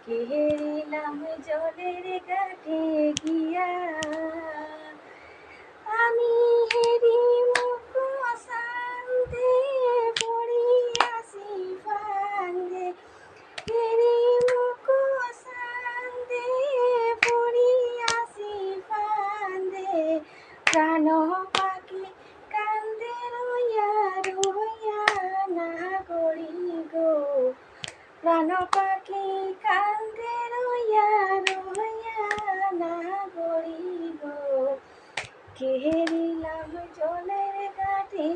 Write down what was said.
কেহেরিলাম জলের ঘাটে গিয়া, আমি হেরি মুখ শান্তে পড়িয়াছি ফান্দে, হেরি মুখ শান্তে পড়িয়াছি ফান্দে, প্রাণ পাখি কান্দে রইয়া রইয়া না গড়ি গো, প্রাণ পাখি কান্দে রইয়া রইয়া না গড়ি গো, কেহেরিলাম জলের ঘাটে